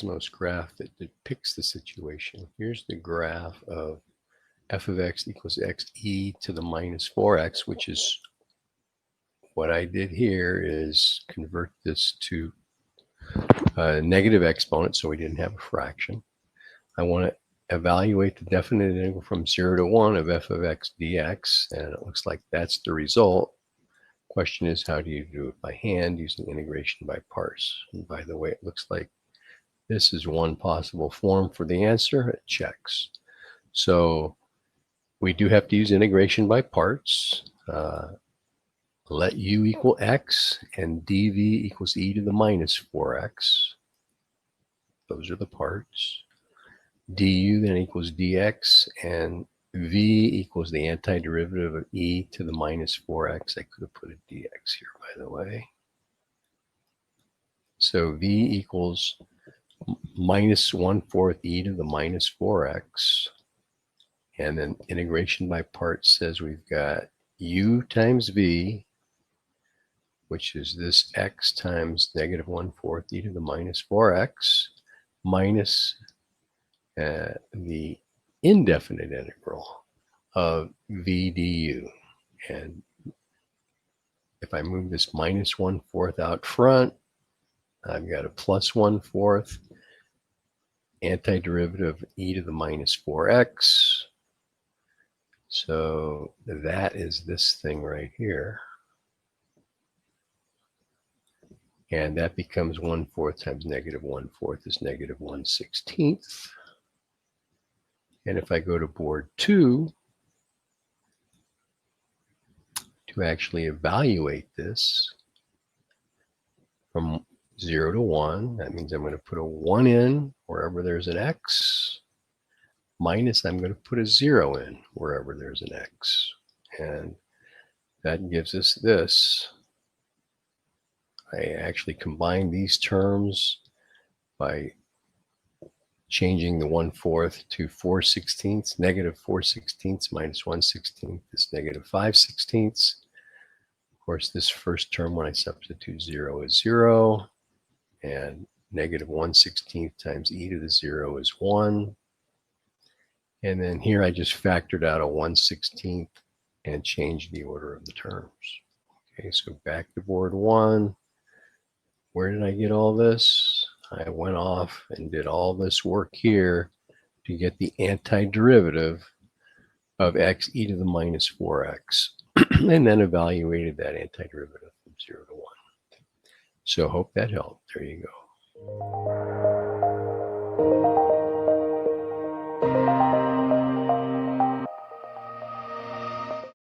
Cosmos graph that depicts the situation. Here's the graph of f of x equals x e to the minus 4x, which is what I did here is convert this to a negative exponent, so we didn't have a fraction. I want to evaluate the definite integral from 0 to 1 of f of x dx, and it looks like that's the result. Question is, how do you do it by hand using integration by parts? And by the way, it looks like this is one possible form for the answer. It checks. So we do have to use integration by parts. Let u equal x and dv equals e to the minus 4x. Those are the parts. Du then equals dx, and v equals the antiderivative of e to the minus 4x. I could have put a dx here, by the way. So v equals minus 1/4 e to the minus 4x. And then integration by parts says we've got u times v, which is this x times negative 1/4 e to the minus 4x, minus the indefinite integral of v du. And if I move this minus 1/4 out front, I've got a plus 1/4 antiderivative of e to the minus 4x. So that is this thing right here. And that becomes 1/4 times negative 1/4 is negative 1/16. And if I go to board 2 to actually evaluate this from 0 to 1, that means I'm going to put a 1 in wherever there's an x, minus I'm going to put a 0 in wherever there's an x. And that gives us this. I actually combine these terms by changing the 1/4 to 4/16. Negative 4/16 minus 1/16 is negative 5/16. Of course, this first term, when I substitute 0, is 0. And negative 1/16 times e to the 0 is 1. And then here I just factored out a 1/16 and changed the order of the terms. Okay, so back to board 1. Where did I get all this? I went off and did all this work here to get the antiderivative of x e to the minus 4x, and then evaluated that antiderivative from 0 to 1. So hope that helped. There you go.